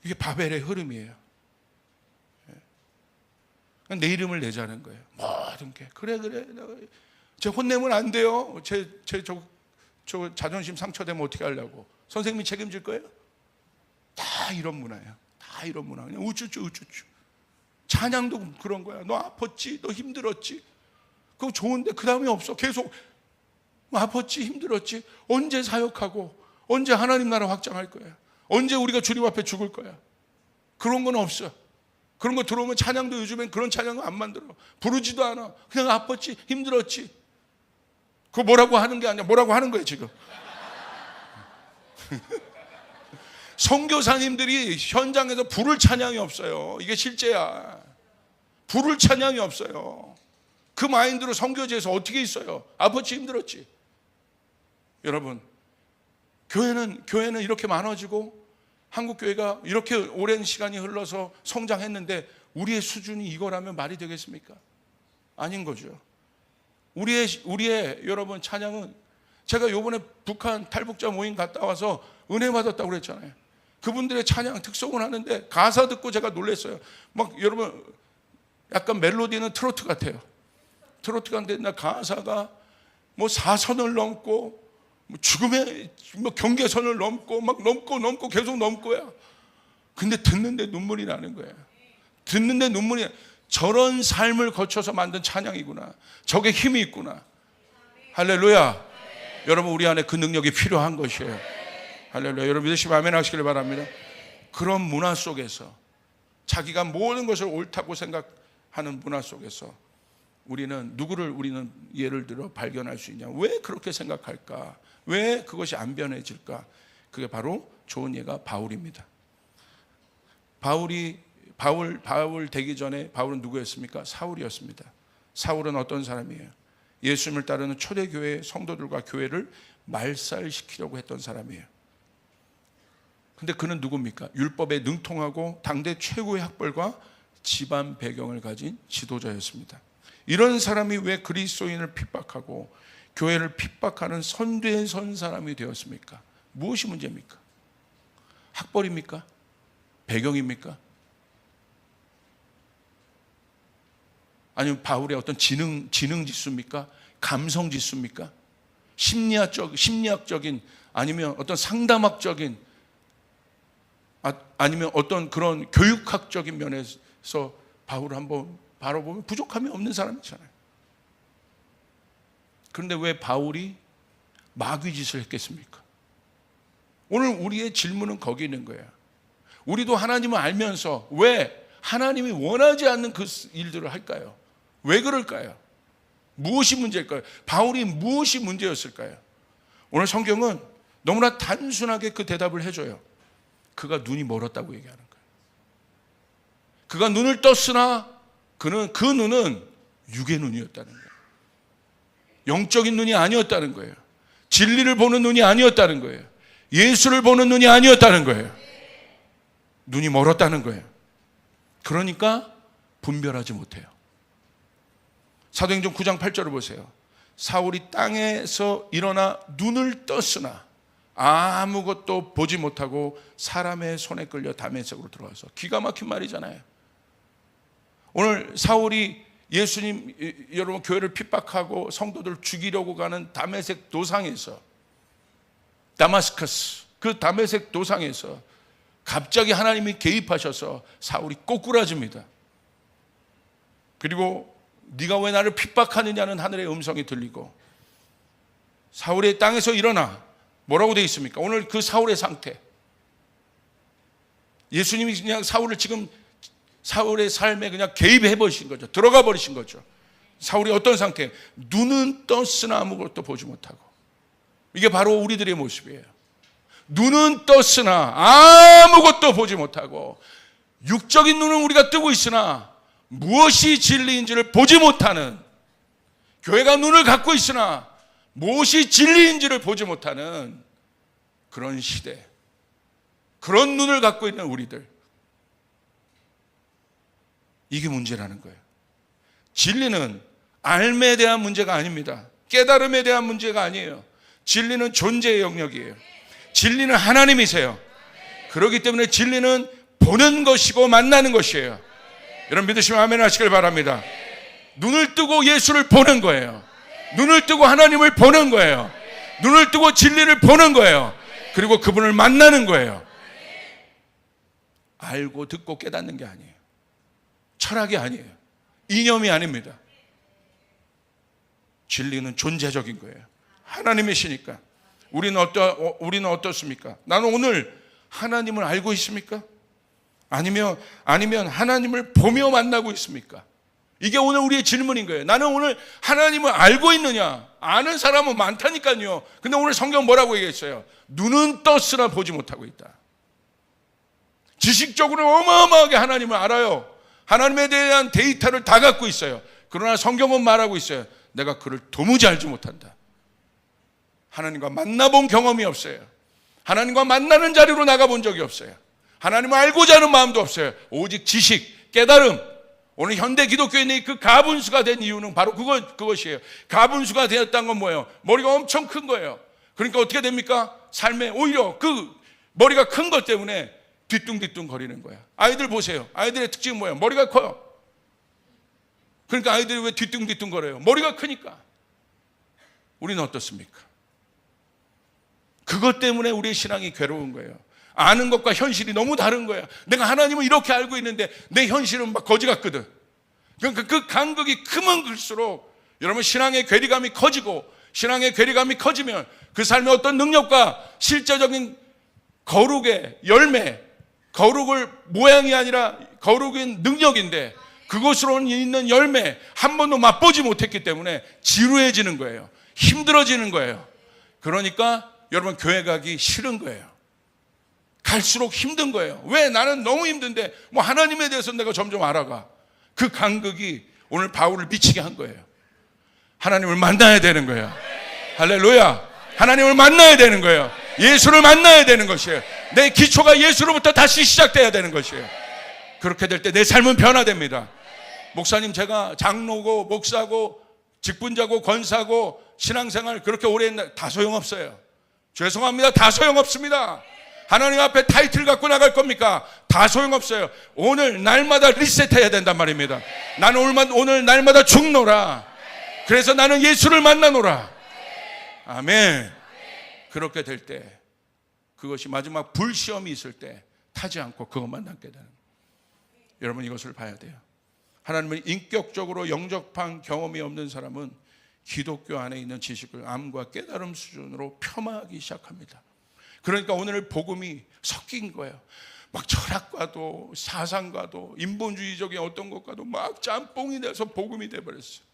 이게 바벨의 흐름이에요. 내 이름을 내자는 거예요. 모든 게 그래 제 혼내면 안 돼요. 저 자존심 상처되면 어떻게 하려고? 선생님이 책임질 거예요? 다 이런 문화예요. 다 이런 문화. 그냥 우쭈쭈. 찬양도 그런 거야. 너 아팠지? 너 힘들었지? 그거 좋은데 그 다음이 없어. 계속 아팠지? 힘들었지? 언제 사역하고 언제 하나님 나라 확장할 거야? 언제 우리가 주님 앞에 죽을 거야? 그런 건 없어. 그런 거 들어오면 찬양도 요즘엔 그런 찬양은 안 만들어. 부르지도 않아. 그냥 아팠지? 힘들었지? 그거 뭐라고 하는 게 아니야. 뭐라고 하는 거야 지금. 선교사님들이 현장에서 부를 찬양이 없어요. 이게 실제야. 부를 찬양이 없어요. 그 마인드로 선교지에서 어떻게 있어요? 아팠지? 힘들었지? 여러분 교회는 이렇게 많아지고 한국교회가 이렇게 오랜 시간이 흘러서 성장했는데 우리의 수준이 이거라면 말이 되겠습니까? 아닌 거죠. 우리의 여러분 찬양은 제가 요번에 북한 탈북자 모임 갔다 와서 은혜 받았다고 그랬잖아요. 그분들의 찬양 특성을 하는데 가사 듣고 제가 놀랐어요. 막 여러분 약간 멜로디는 트로트 같아요. 트로트 같은데 나 가사가 뭐 사선을 넘고 뭐 죽음의 뭐 경계선을 넘고 막 넘고 계속 넘고야. 근데 듣는데 눈물이 나는 거예요. 듣는데 눈물이 저런 삶을 거쳐서 만든 찬양이구나. 저게 힘이 있구나. 할렐루야. 여러분 우리 안에 그 능력이 필요한 것이에요. 할렐루야. 여러분 믿으시면 아멘 하시길 바랍니다. 그런 문화 속에서 자기가 모든 것을 옳다고 생각하는 문화 속에서 우리는 예를 들어 발견할 수 있냐? 왜 그렇게 생각할까? 왜 그것이 안 변해질까? 그게 바로 좋은 예가 바울입니다. 바울 되기 전에 바울은 누구였습니까? 사울이었습니다. 사울은 어떤 사람이에요? 예수님을 따르는 초대교회 성도들과 교회를 말살시키려고 했던 사람이에요. 근데 그는 누굽니까? 율법에 능통하고 당대 최고의 학벌과 집안 배경을 가진 지도자였습니다. 이런 사람이 왜 그리스도인을 핍박하고 교회를 핍박하는 선두에 선 사람이 되었습니까? 무엇이 문제입니까? 학벌입니까? 배경입니까? 아니면 바울의 어떤 지능 지수입니까? 감성 지수입니까? 심리학적인 아니면 어떤 상담학적인 아니면 어떤 그런 교육학적인 면에서 바울을 한번 바라보면 부족함이 없는 사람이잖아요. 그런데 왜 바울이 마귀짓을 했겠습니까? 오늘 우리의 질문은 거기 있는 거예요. 우리도 하나님을 알면서 왜 하나님이 원하지 않는 그 일들을 할까요? 왜 그럴까요? 무엇이 문제일까요? 바울이 무엇이 문제였을까요? 오늘 성경은 너무나 단순하게 그 대답을 해줘요. 그가 눈이 멀었다고 얘기하는 거예요. 그가 눈을 떴으나 그 눈은 육의 눈이었다는 거예요. 영적인 눈이 아니었다는 거예요. 진리를 보는 눈이 아니었다는 거예요. 예수를 보는 눈이 아니었다는 거예요. 눈이 멀었다는 거예요. 그러니까 분별하지 못해요. 사도행전 9장 8절을 보세요. 사울이 땅에서 일어나 눈을 떴으나 아무것도 보지 못하고 사람의 손에 끌려 다메섹으로 들어와서, 기가 막힌 말이잖아요. 오늘 사울이 예수님, 여러분 교회를 핍박하고 성도들을 죽이려고 가는 다메섹 도상에서, 다마스커스, 그 다메섹 도상에서 갑자기 하나님이 개입하셔서 사울이 꼬꾸라집니다. 그리고 네가 왜 나를 핍박하느냐는 하늘의 음성이 들리고, 사울의 땅에서 일어나, 뭐라고 되어 있습니까? 오늘 그 사울의 상태, 예수님이 그냥 사울의 삶에 그냥 개입해 버리신 거죠. 들어가 버리신 거죠. 사울이 어떤 상태? 눈은 떴으나 아무것도 보지 못하고. 이게 바로 우리들의 모습이에요. 눈은 떴으나 아무것도 보지 못하고, 육적인 눈은 우리가 뜨고 있으나 무엇이 진리인지를 보지 못하는, 교회가 눈을 갖고 있으나 무엇이 진리인지를 보지 못하는 그런 시대, 그런 눈을 갖고 있는 우리들, 이게 문제라는 거예요. 진리는 알에 대한 문제가 아닙니다. 깨달음에 대한 문제가 아니에요. 진리는 존재의 영역이에요. 진리는 하나님이세요. 그렇기 때문에 진리는 보는 것이고 만나는 것이에요. 여러분 믿으시면 아멘 하시길 바랍니다. 눈을 뜨고 예수를 보는 거예요. 눈을 뜨고 하나님을 보는 거예요. 눈을 뜨고 진리를 보는 거예요. 그리고 그분을 만나는 거예요. 알고 듣고 깨닫는 게 아니에요. 철학이 아니에요. 이념이 아닙니다. 진리는 존재적인 거예요. 하나님이시니까. 우리는 어떻습니까? 나는 오늘 하나님을 알고 있습니까? 아니면 하나님을 보며 만나고 있습니까? 이게 오늘 우리의 질문인 거예요. 나는 오늘 하나님을 알고 있느냐? 아는 사람은 많다니까요. 근데 오늘 성경 뭐라고 얘기했어요? 눈은 떴으나 보지 못하고 있다. 지식적으로 어마어마하게 하나님을 알아요. 하나님에 대한 데이터를 다 갖고 있어요. 그러나 성경은 말하고 있어요. 내가 그를 도무지 알지 못한다. 하나님과 만나본 경험이 없어요. 하나님과 만나는 자리로 나가본 적이 없어요. 하나님을 알고자 하는 마음도 없어요. 오직 지식, 깨달음. 오늘 현대 기독교인이 그 가분수가 된 이유는 바로 그것이에요. 가분수가 되었다는 건 뭐예요? 머리가 엄청 큰 거예요. 그러니까 어떻게 됩니까? 삶에 오히려 그 머리가 큰 것 때문에 뒤뚱뒤뚱 거리는 거야. 아이들 보세요. 아이들의 특징은 뭐예요? 머리가 커요. 그러니까 아이들이 왜 뒤뚱뒤뚱 거려요? 머리가 크니까. 우리는 어떻습니까? 그것 때문에 우리의 신앙이 괴로운 거예요. 아는 것과 현실이 너무 다른 거야. 내가 하나님을 이렇게 알고 있는데 내 현실은 막 거지 같거든. 그러니까 그 간극이 크면 클수록 여러분 신앙의 괴리감이 커지고, 신앙의 괴리감이 커지면 그 삶의 어떤 능력과 실제적인 거룩의 열매, 거룩을 모양이 아니라 거룩인 능력인데 그것으로 있는 열매 한 번도 맛보지 못했기 때문에 지루해지는 거예요. 힘들어지는 거예요. 그러니까 여러분 교회 가기 싫은 거예요. 갈수록 힘든 거예요. 왜? 나는 너무 힘든데 뭐 하나님에 대해서 내가 점점 알아가. 그 간극이 오늘 바울을 미치게 한 거예요. 하나님을 만나야 되는 거예요. 할렐루야. 하나님을 만나야 되는 거예요. 예수를 만나야 되는 것이에요. 내 기초가 예수로부터 다시 시작돼야 되는 것이에요. 그렇게 될 때 내 삶은 변화됩니다. 목사님, 제가 장로고 목사고 직분자고 권사고 신앙생활 그렇게 오래 했나? 다 소용없어요. 죄송합니다. 다 소용없습니다. 하나님 앞에 타이틀 갖고 나갈 겁니까? 다 소용없어요. 오늘 날마다 리셋해야 된단 말입니다. 나는 오늘 날마다 죽노라. 그래서 나는 예수를 만나노라. 아멘. 그렇게 될 때, 그것이 마지막 불시험이 있을 때 타지 않고 그것만 남게 되는 거예요. 여러분, 이것을 봐야 돼요. 하나님은 인격적으로 영접한 경험이 없는 사람은 기독교 안에 있는 지식을 암과 깨달음 수준으로 폄하하기 시작합니다. 그러니까 오늘 복음이 섞인 거예요. 막 철학과도 사상과도 인본주의적인 어떤 것과도 막 짬뽕이 돼서 복음이 돼버렸어요.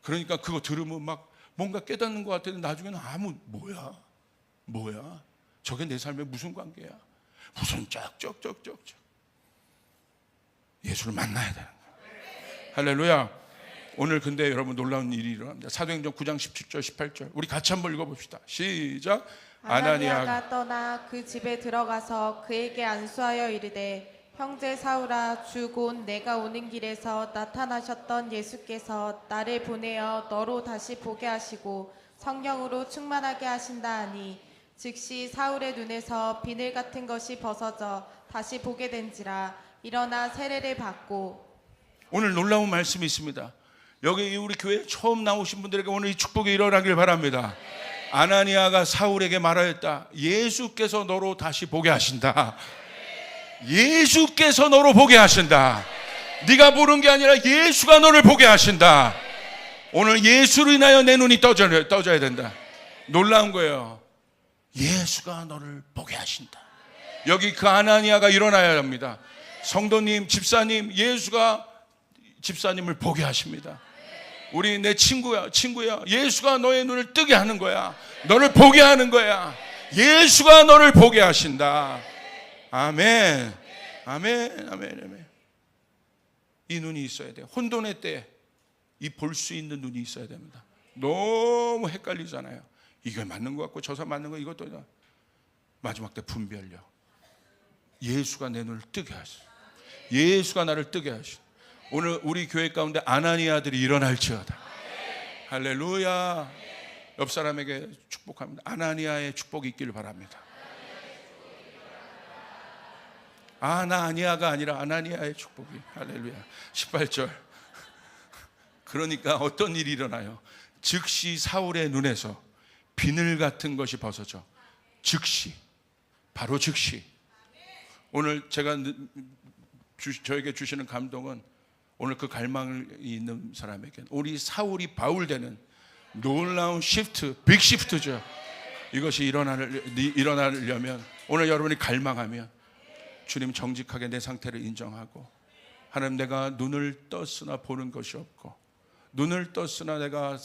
그러니까 그거 들으면 막 뭔가 깨닫는 것 같은데 나중에는 아무 뭐야 저게 내 삶에 무슨 관계야, 무슨 쩍쩍쩍쩍. 예수를 만나야 되는 거예요. 할렐루야. 오늘 근데 여러분 놀라운 일이 일어납니다. 사도행전 9장 17절 18절 우리 같이 한번 읽어봅시다. 시작. 아나니아가 떠나 그 집에 들어가서 그에게 안수하여 이르되 형제 사울아, 주 곧 내가 오는 길에서 나타나셨던 예수께서 나를 보내어 너로 다시 보게 하시고 성령으로 충만하게 하신다 하니 즉시 사울의 눈에서 비늘 같은 것이 벗어져 다시 보게 된지라. 일어나 세례를 받고. 오늘 놀라운 말씀이 있습니다. 여기 우리 교회 처음 나오신 분들에게 오늘 이 축복이 일어나길 바랍니다. 아나니아가 사울에게 말하였다. 예수께서 너로 다시 보게 하신다. 예수께서 너로 보게 하신다. 네가 보는 게 아니라 예수가 너를 보게 하신다. 오늘 예수로 인하여 내 눈이 떠져야 된다. 놀라운 거예요. 예수가 너를 보게 하신다. 여기 그 아나니아가 일어나야 합니다. 성도님, 집사님, 예수가 집사님을 보게 하십니다. 우리 내 친구야, 예수가 너의 눈을 뜨게 하는 거야. 너를 보게 하는 거야. 예수가 너를 보게 하신다. 아멘. 아멘. 아멘. 아멘. 이 눈이 있어야 돼요. 혼돈의 때 이 볼 수 있는 눈이 있어야 됩니다. 너무 헷갈리잖아요. 이게 맞는 것 같고 저사 맞는 거 이것도 마지막 때 분별력. 예수가 내 눈을 뜨게 하시오. 예수가 나를 뜨게 하시오. 오늘 우리 교회 가운데 아나니아들이 일어날지어다. 할렐루야. 옆 사람에게 축복합니다. 아나니아의 축복이 있기를 바랍니다. 아나니아가 아니라 아나니아의 축복이. 할렐루야. 18절. 그러니까 어떤 일이 일어나요? 즉시 사울의 눈에서 비늘 같은 것이 벗어져. 즉시. 바로 즉시. 오늘 제가 저에게 주시는 감동은 오늘 그 갈망이 있는 사람에게 우리 사울이 바울 되는 놀라운 시프트, 빅 시프트죠. 이것이 일어나려면 오늘 여러분이 갈망하면 주님 정직하게 내 상태를 인정하고 하나님 내가 눈을 떴으나 보는 것이 없고 눈을 떴으나 내가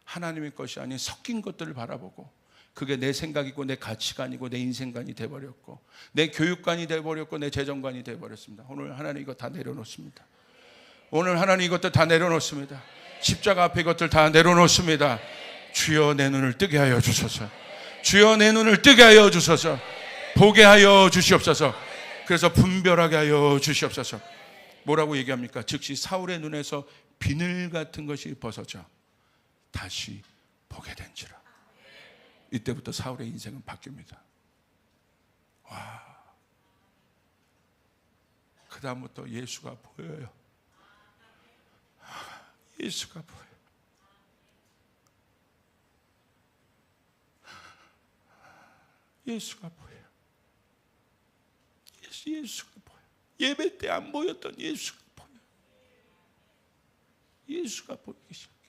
하나님의 것이 아닌 섞인 것들을 바라보고 그게 내 생각이고 내 가치관이고 내 인생관이 돼버렸고 내 교육관이 돼버렸고 내 재정관이 돼버렸습니다. 오늘 하나님 이거 다 내려놓습니다. 오늘 하나님 이것들 다 내려놓습니다. 십자가 앞에 이것들 다 내려놓습니다. 주여 내 눈을 뜨게 하여 주소서. 주여 내 눈을 뜨게 하여 주소서. 보게 하여 주시옵소서. 그래서 분별하게 하여 주시옵소서. 뭐라고 얘기합니까? 즉시 사울의 눈에서 비늘 같은 것이 벗어져 다시 보게 된지라. 이때부터 사울의 인생은 바뀝니다. 와. 그 다음부터 예수가 보여요. 예수가 보여요. 예수가 보여요. 예수가 보여요. 예배 때 안 보였던 예수가 보여요. 예수가 보이기 시작해요.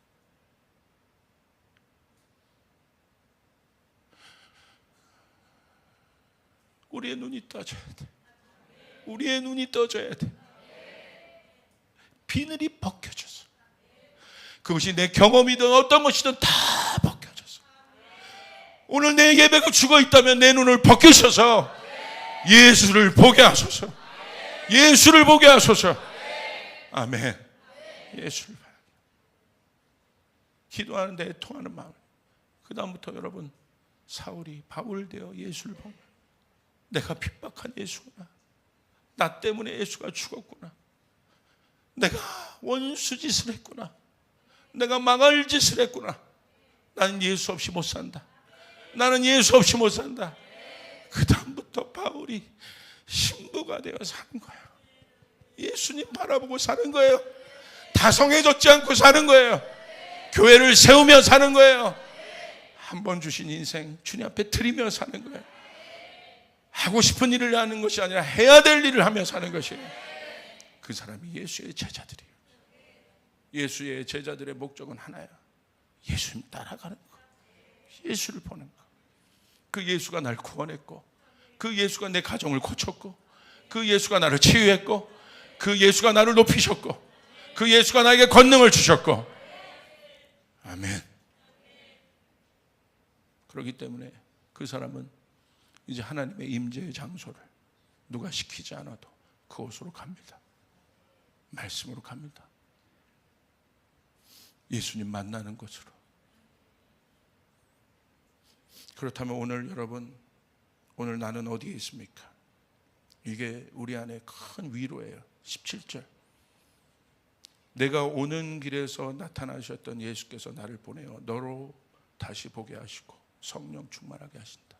우리의 눈이 떠져야 돼. 우리의 눈이 떠져야 돼. 비늘이 벗겨져서 그것이 내 경험이든 어떤 것이든 다 벗겨져서 오늘 내 예배가 죽어있다면 내 눈을 벗기셔서 예수를 보게 하소서. 예수를 보게 하소서. 아멘. 예수를 봐야 돼. 기도하는데 애통하는 마음. 그 다음부터 여러분 사울이 바울 되어 예수를 보면 내가 핍박한 예수구나. 나 때문에 예수가 죽었구나. 내가 원수 짓을 했구나. 내가 망할 짓을 했구나. 나는 예수 없이 못 산다. 나는 예수 없이 못 산다. 그 다음부터 바울이 신부가 되어 사는 거예요. 예수님 바라보고 사는 거예요. 다성해졌지 않고 사는 거예요. 교회를 세우며 사는 거예요. 한 번 주신 인생 주님 앞에 드리며 사는 거예요. 하고 싶은 일을 하는 것이 아니라 해야 될 일을 하며 사는 것이에요. 그 사람이 예수의 제자들이에요. 예수의 제자들의 목적은 하나야. 예수님 따라가는 거, 예수를 보는 거. 그 예수가 날 구원했고, 그 예수가 내 가정을 고쳤고, 그 예수가 나를 치유했고, 그 예수가 나를 높이셨고, 그 예수가 나에게 권능을 주셨고. 아멘. 그렇기 때문에 그 사람은 이제 하나님의 임재의 장소를 누가 시키지 않아도 그곳으로 갑니다. 말씀으로 갑니다. 예수님 만나는 곳으로. 그렇다면 오늘 여러분, 오늘 나는 어디에 있습니까? 이게 우리 안에 큰 위로예요. 17절. 내가 오는 길에서 나타나셨던 예수께서 나를 보내어 너로 다시 보게 하시고 성령 충만하게 하신다.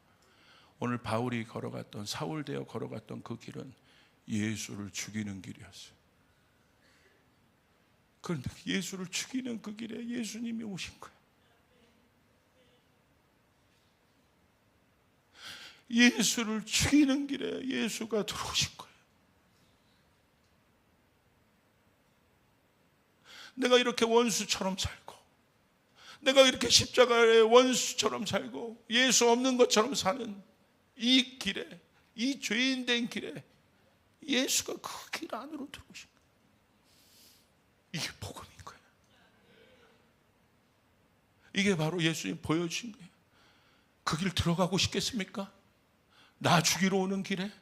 오늘 바울이 걸어갔던, 사울되어 걸어갔던 그 길은 예수를 죽이는 길이었어요. 그런데 예수를 죽이는 그 길에 예수님이 오신 거예요. 예수를 죽이는 길에 예수가 들어오신 거예요. 내가 이렇게 원수처럼 살고, 내가 이렇게 십자가의 원수처럼 살고 예수 없는 것처럼 사는 이 길에, 이 죄인 된 길에 예수가 그 길 안으로 들어오신 거예요. 이게 복음인 거예요. 이게 바로 예수님 보여주신 거예요. 그 길 들어가고 싶겠습니까? 나 죽이러 오는 길에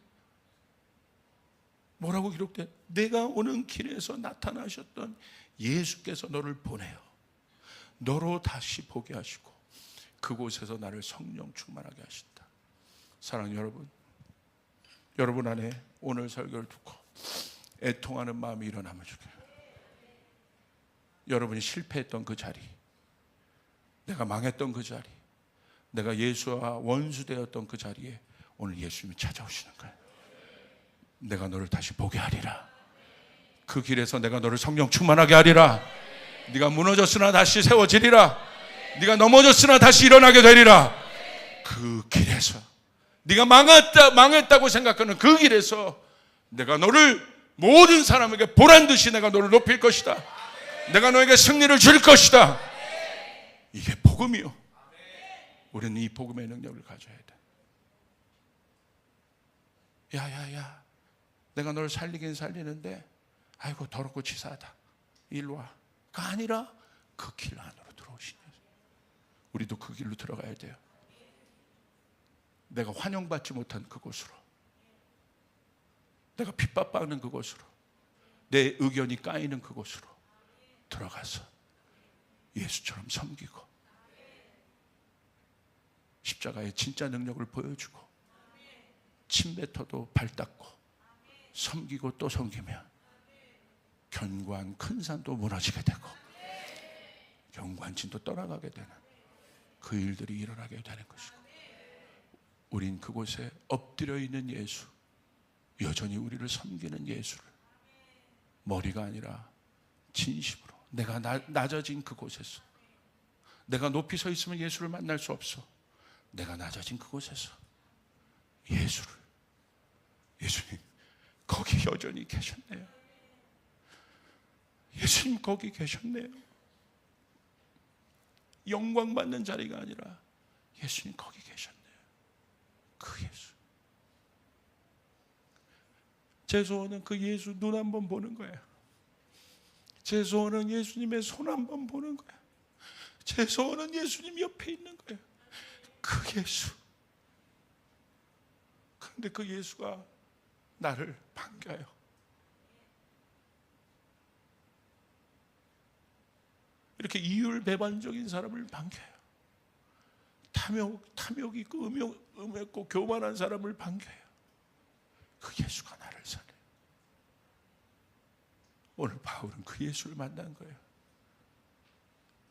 뭐라고 기록돼? 내가 오는 길에서 나타나셨던 예수께서 너를 보내요. 너로 다시 보게 하시고 그곳에서 나를 성령 충만하게 하신다. 사랑하는 여러분, 여러분 안에 오늘 설교를 듣고 애통하는 마음이 일어나면 좋겠어요. 여러분이 실패했던 그 자리, 내가 망했던 그 자리, 내가 예수와 원수되었던 그 자리에 오늘 예수님이 찾아오시는 거예요. 내가 너를 다시 보게 하리라. 그 길에서 내가 너를 성령 충만하게 하리라. 네가 무너졌으나 다시 세워지리라. 네가 넘어졌으나 다시 일어나게 되리라. 그 길에서 네가 망했다고 생각하는 그 길에서 내가 너를 모든 사람에게 보란듯이 내가 너를 높일 것이다. 내가 너에게 승리를 줄 것이다. 이게 복음이요. 우리는 이 복음의 능력을 가져야 돼. 야야야, 내가 너를 살리긴 살리는데 아이고 더럽고 치사하다, 일로 와. 가 아니라 그 길 안으로 들어오시네. 우리도 그 길로 들어가야 돼요. 내가 환영받지 못한 그곳으로, 내가 핍박받는 그곳으로, 내 의견이 까이는 그곳으로 들어가서 예수처럼 섬기고 십자가의 진짜 능력을 보여주고 침뱉어도 발 닦고 섬기고 또 섬기면 견고한 큰 산도 무너지게 되고 경관진도 떠나가게 되는 그 일들이 일어나게 되는 것이고, 우린 그곳에 엎드려 있는 예수, 여전히 우리를 섬기는 예수를 머리가 아니라 진심으로, 내가 낮아진 그곳에서, 내가 높이 서 있으면 예수를 만날 수 없어. 내가 낮아진 그곳에서 예수를, 예수님 거기 여전히 계셨네요. 예수님 거기 계셨네요. 영광 받는 자리가 아니라 예수님 거기 계셨네요. 그 예수. 제 소원은 그 예수 눈 한번 보는 거예요. 제 소원은 예수님의 손 한번 보는 거예요. 제 소원은 예수님 옆에 있는 거예요. 그 예수. 그런데 그 예수가 나를 반겨요. 이렇게 이율배반적인 사람을 반겨요. 탐욕 있고 음했고 교만한 사람을 반겨요. 그 예수가 나를 살려요. 오늘 바울은 그 예수를 만난 거예요.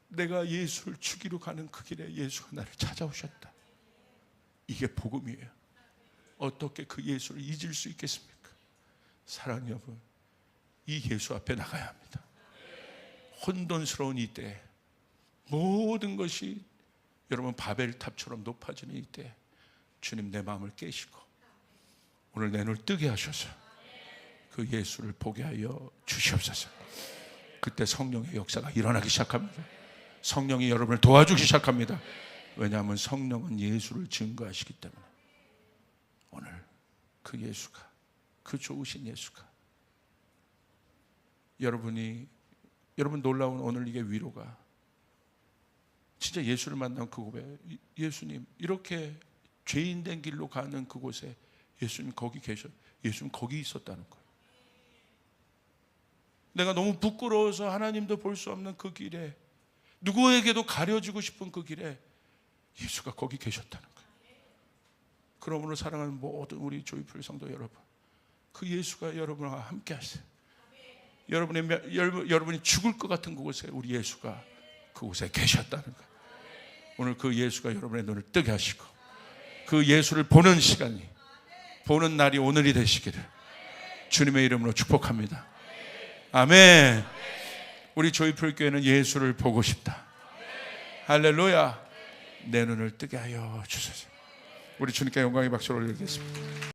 내가 예수를 죽이러 가는 그 길에 예수가 나를 찾아오셨다. 이게 복음이에요. 어떻게 그 예수를 잊을 수 있겠습니까? 사랑하는 여러분, 이 예수 앞에 나가야 합니다. 혼돈스러운 이때, 모든 것이 여러분 바벨탑처럼 높아지는 이때, 주님 내 마음을 깨시고 오늘 내 눈을 뜨게 하셔서 그 예수를 보게 하여 주시옵소서. 그때 성령의 역사가 일어나기 시작합니다. 성령이 여러분을 도와주기 시작합니다. 왜냐하면 성령은 예수를 증거하시기 때문에. 오늘 그 예수가, 그 좋으신 예수가, 여러분 놀라운 오늘 이게 위로가, 진짜 예수를 만난 그 고백, 예수님 이렇게 죄인 된 길로 가는 그곳에 예수님 거기 계셔, 예수님 거기 있었다는 거예요. 내가 너무 부끄러워서 하나님도 볼 수 없는 그 길에, 누구에게도 가려지고 싶은 그 길에 예수가 거기 계셨다는 거예요. 그러므로 사랑하는 모든 우리 조이풀 성도 여러분, 그 예수가 여러분과 함께 하세요. 여러분이 죽을 것 같은 그곳에 우리 예수가 그곳에 계셨다는 거예요. 오늘 그 예수가 여러분의 눈을 뜨게 하시고 그 예수를 보는 시간이, 보는 날이 오늘이 되시기를 주님의 이름으로 축복합니다. 아멘. 우리 조이풀 교회는 예수를 보고 싶다. 할렐루야. 내 눈을 뜨게 하여 주소서. 우리 주님께 영광의 박수를 올리겠습니다.